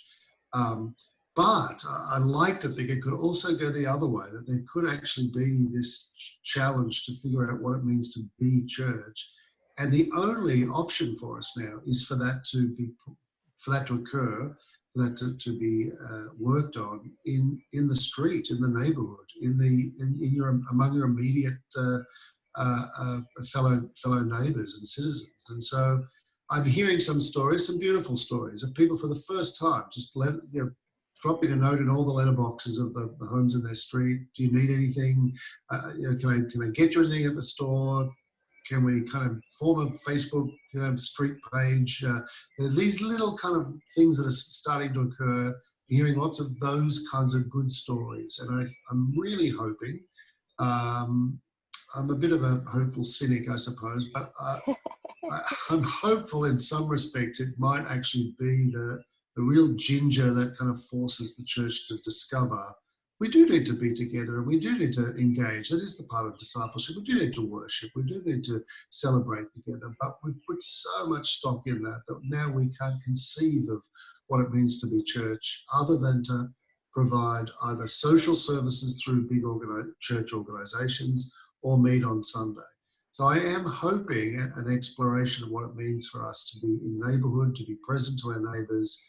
But I like to think it could also go the other way, that there could actually be this challenge to figure out what it means to be church. And the only option for us now is for that to occur, for that to be worked on in the street, in the neighborhood, among your immediate fellow neighbors and citizens. And so I'm hearing some stories, some beautiful stories of people for the first time just dropping a note in all the letterboxes of the homes in their street. Do you need anything? Can I get you anything at the store? Can we kind of form a Facebook street page? There are these little kind of things that are starting to occur. Hearing lots of those kinds of good stories, and I'm really hoping. I'm a bit of a hopeful cynic, I suppose, but I'm hopeful in some respects it might actually be the real ginger that kind of forces the church to discover we do need to be together and we do need to engage. That is the part of discipleship. We do need to worship. We do need to celebrate together. But we put so much stock in that now we can't conceive of what it means to be church other than to provide either social services through big church organizations or meet on Sunday. So I am hoping an exploration of what it means for us to be in neighborhood, to be present to our neighbors,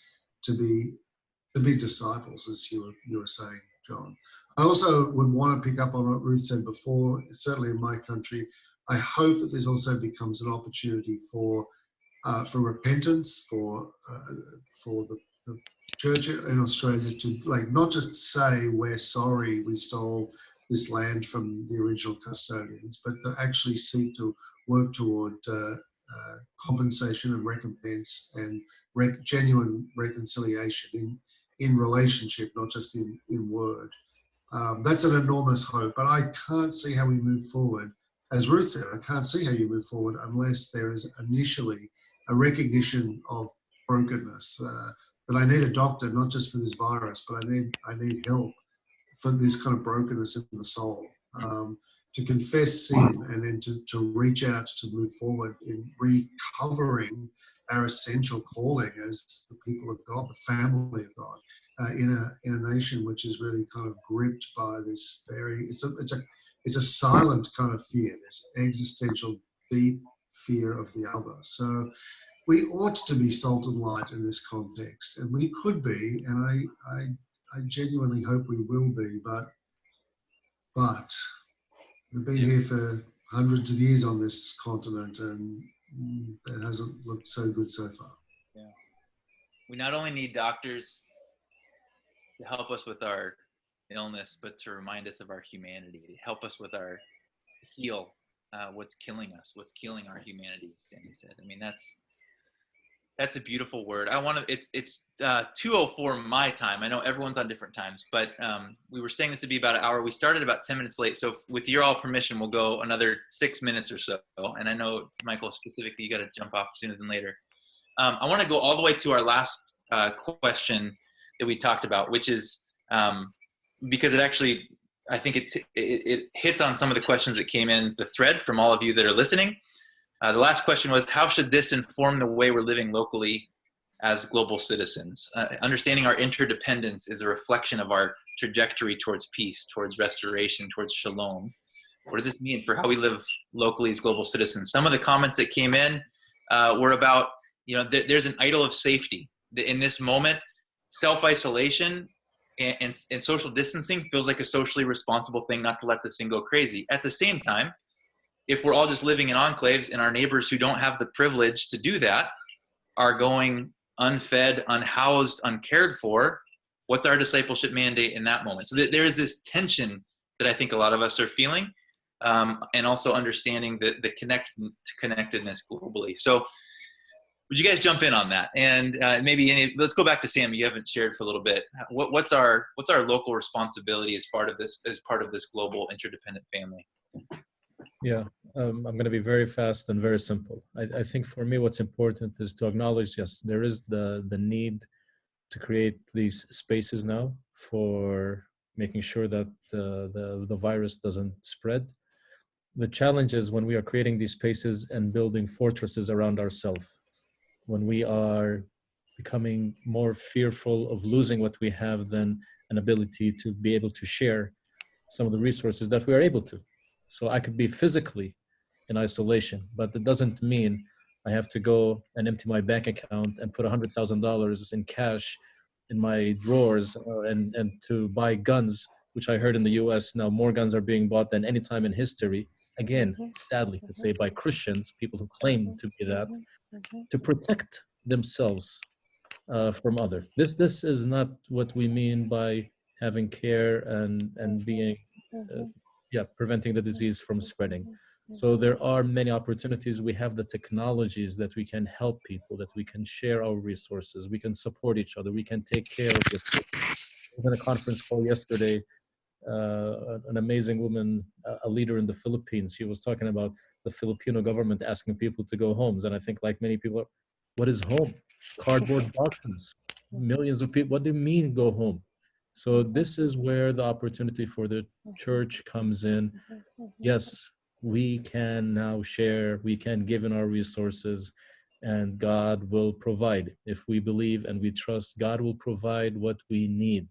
to be disciples, as you were saying, John. I also would want to pick up on what Ruth said before. Certainly in my country, I hope that this also becomes an opportunity for repentance, for the church in Australia to not just say we're sorry we stole this land from the original custodians, but to actually seek to work toward compensation and recompense and genuine reconciliation in relationship, not just in word. That's an enormous hope, but I can't see how we move forward. As Ruth said, I can't see how you move forward unless there is initially a recognition of brokenness, that I need a doctor, not just for this virus, but I need help for this kind of brokenness in the soul, to confess sin and then to reach out to move forward in recovering our essential calling as the people of God, the family of God, in a nation which is really kind of gripped by this it's a silent kind of fear, this existential deep fear of the other. So we ought to be salt and light in this context, and we could be, and I genuinely hope we will be, but we've been here for hundreds of years on this continent, and it hasn't looked so good so far. Yeah. We not only need doctors to help us with our illness, but to remind us of our humanity, to help us with our heal what's killing us, what's killing our humanity, Sammy said. I mean, that's a beautiful word. It's 2:04 my time. I know everyone's on different times, but we were saying this would be about an hour. We started about 10 minutes late. So with your all permission, we'll go another 6 minutes or so. And I know, Michael, specifically, you got to jump off sooner than later. I want to go all the way to our last question that we talked about, which is because it actually, I think it hits on some of the questions that came in the thread from all of you that are listening. The last question was, how should this inform the way we're living locally as global citizens? Understanding our interdependence is a reflection of our trajectory towards peace, towards restoration, towards shalom. What does this mean for how we live locally as global citizens? Some of the comments that came in were about, there's an idol of safety. In this moment, self-isolation and social distancing feels like a socially responsible thing not to let this thing go crazy. At the same time, if we're all just living in enclaves and our neighbors who don't have the privilege to do that are going unfed, unhoused, uncared for, what's our discipleship mandate in that moment? So there is this tension that I think a lot of us are feeling, and also understanding the connectedness globally. So would you guys jump in on that? And let's go back to Sam. You haven't shared for a little bit. What's our local responsibility as part of this global interdependent family? Yeah, I'm going to be very fast and very simple. I think for me, what's important is to acknowledge, yes, there is the need to create these spaces now for making sure that the virus doesn't spread. The challenge is when we are creating these spaces and building fortresses around ourselves, when we are becoming more fearful of losing what we have than an ability to be able to share some of the resources that we are able to. So I could be physically in isolation, but that doesn't mean I have to go and empty my bank account and put $100,000 in cash in my drawers and to buy guns, which I heard in the US now more guns are being bought than any time in history. Again, sadly to say, by Christians, people who claim to be that, to protect themselves from others. This is not what we mean by having care and being preventing the disease from spreading. So there are many opportunities. We have the technologies that we can help people, that we can share our resources, we can support each other, we can take care of this. I was in a conference call yesterday, an amazing woman, a leader in the Philippines, she was talking about the Filipino government asking people to go homes. And I think like many people, what is home? Cardboard boxes, millions of people. What do you mean go home? So this is where the opportunity for the church comes in. Yes, we can now share, we can give in our resources, and God will provide. If we believe and we trust, God will provide what we need,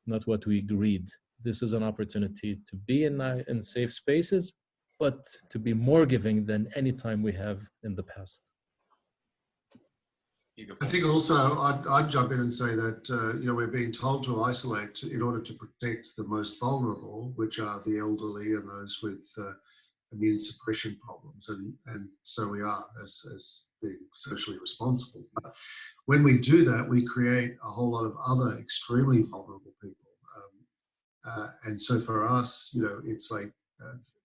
not what we greed. This is an opportunity to be in safe spaces, but to be more giving than any time we have in the past. I think also I'd jump in and say that, we're being told to isolate in order to protect the most vulnerable, which are the elderly and those with immune suppression problems. And so we are as being socially responsible. But when we do that, we create a whole lot of other extremely vulnerable people. And so for us, it's like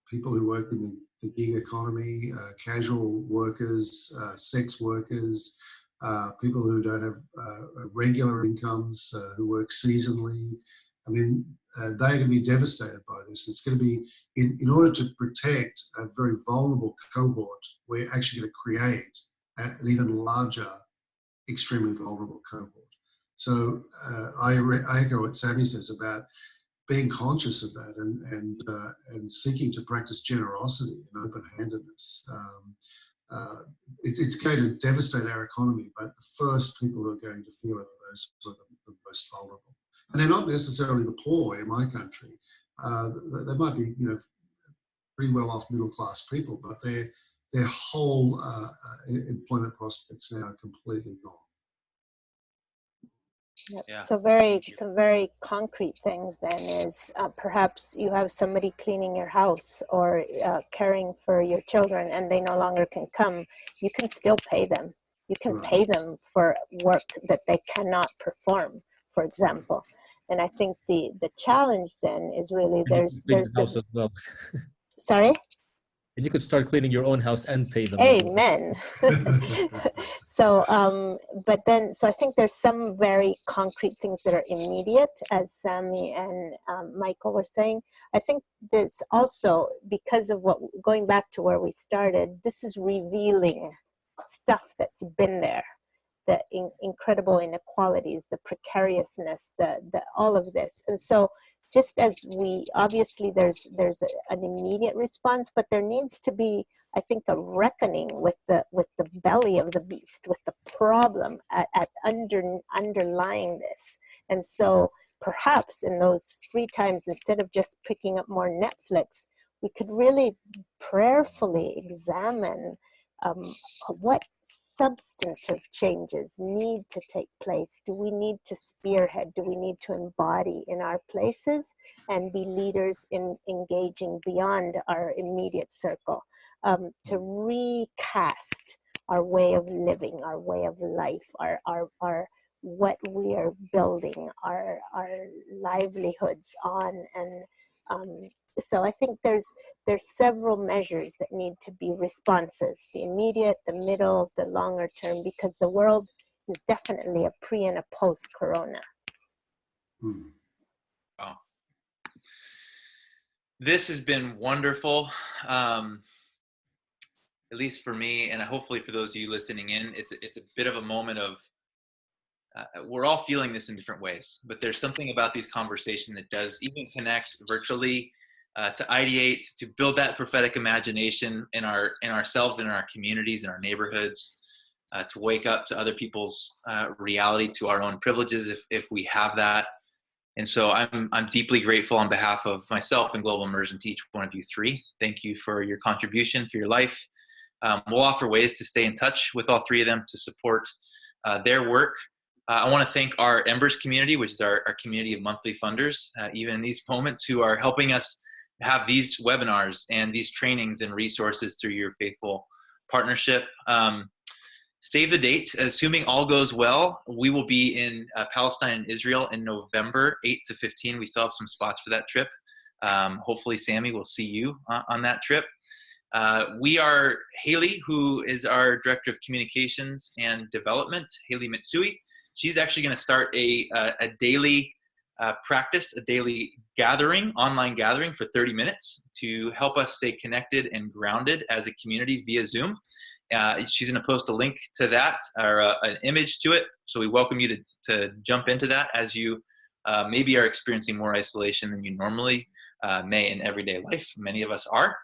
people who work in the gig economy, casual workers, sex workers, people who don't have regular incomes, who work seasonally. I mean, they're going to be devastated by this. It's going to be, in order to protect a very vulnerable cohort, we're actually going to create an even larger, extremely vulnerable cohort. So I echo what Sammy says about being conscious of that and seeking to practice generosity and open-handedness. It's going to devastate our economy, but the first people who are going to feel it are those who are the most vulnerable. And they're not necessarily the poor in my country. They might be, pretty well-off middle-class people, but their whole employment prospects now are completely gone. Yep. Yeah. So some very concrete things then is perhaps you have somebody cleaning your house or caring for your children and they no longer can come. You can still pay them. You can pay them for work that they cannot perform, for example. And I think the challenge then is really there's the house as well. Sorry? And you could start cleaning your own house and pay them. Amen. So, so I think there's some very concrete things that are immediate, as Sammy and Michael were saying. I think there's also, because of going back to where we started, this is revealing stuff that's been there, the incredible inequalities, the precariousness, the all of this. And so just as obviously there's an immediate response, but there needs to be, I think, a reckoning with the belly of the beast, with the problem underlying this. And so perhaps in those free times, instead of just picking up more Netflix, we could really prayerfully examine what substantive changes need to take place. Do we need to spearhead? Do we need to embody in our places and be leaders in engaging beyond our immediate circle, to recast our way of living, our way of life, our what we are building our livelihoods on? And so I think there's several measures that need to be responses: the immediate, the middle, the longer term, because the world is definitely a pre and a post corona. Wow. This has been wonderful. At least for me, and hopefully for those of you listening in, it's a bit of a moment of, we're all feeling this in different ways, but there's something about these conversations that does even connect virtually, to ideate, to build that prophetic imagination in ourselves and in our communities, in our neighborhoods, to wake up to other people's reality, to our own privileges if we have that. And so I'm deeply grateful on behalf of myself and Global Immersion to each one of you three. Thank you for your contribution, for your life. We'll offer ways to stay in touch with all three of them to support their work. I want to thank our Embers community, which is our community of monthly funders, even in these moments, who are helping us have these webinars and these trainings and resources through your faithful partnership. Save the date. Assuming all goes well, we will be in Palestine and Israel in November 8 to 15. We still have some spots for that trip. Hopefully, Sammy, will see you on that trip. We are Haley, who is our Director of Communications and Development, Haley Mitsui. She's actually going to start a daily practice, a daily gathering, online gathering for 30 minutes to help us stay connected and grounded as a community via Zoom. She's going to post a link to that, or an image to it. So we welcome you to jump into that as you maybe are experiencing more isolation than you normally may in everyday life. Many of us are.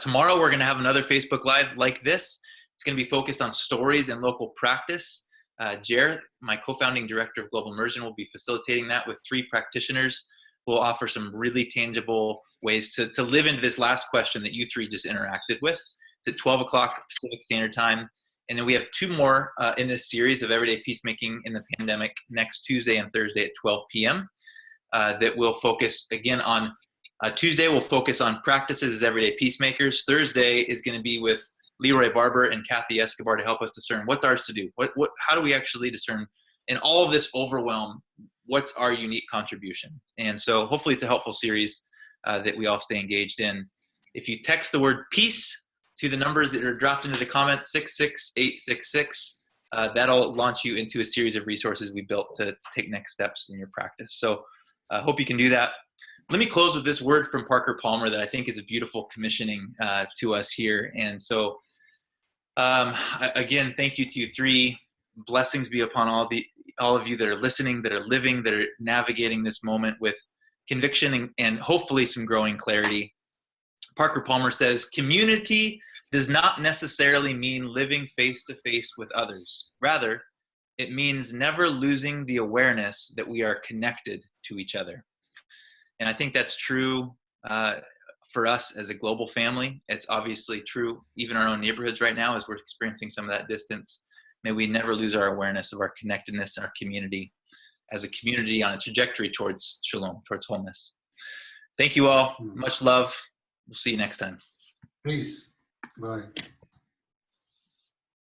Tomorrow, we're going to have another Facebook Live like this. It's going to be focused on stories and local practice. Jer, my co-founding director of Global Immersion, will be facilitating that with 3 practitioners who will offer some really tangible ways to live into this last question that you 3 just interacted with. It's at 12 o'clock Pacific Standard Time. And then we have 2 more in this series of Everyday Peacemaking in the Pandemic next Tuesday and Thursday at 12 p.m. That will focus, again, on Tuesday, we'll focus on practices as everyday peacemakers. Thursday is going to be with Leroy Barber and Kathy Escobar to help us discern what's ours to do. How do we actually discern in all of this overwhelm, what's our unique contribution? And so hopefully it's a helpful series that we all stay engaged in. If you text the word peace to the numbers that are dropped into the comments, 66866, that'll launch you into a series of resources we built to take next steps in your practice. So I hope you can do that. Let me close with this word from Parker Palmer that I think is a beautiful commissioning to us here. And so, again, thank you to you 3. Blessings be upon all of you that are listening, that are living, that are navigating this moment with conviction and hopefully some growing clarity. Parker Palmer says, community does not necessarily mean living face to face with others. Rather, it means never losing the awareness that we are connected to each other. And I think that's true for us as a global family. It's obviously true even in our own neighborhoods right now as we're experiencing some of that distance. May we never lose our awareness of our connectedness in our community as a community on a trajectory towards shalom, towards wholeness. Thank you all. Much love. We'll see you next time. Peace. Bye.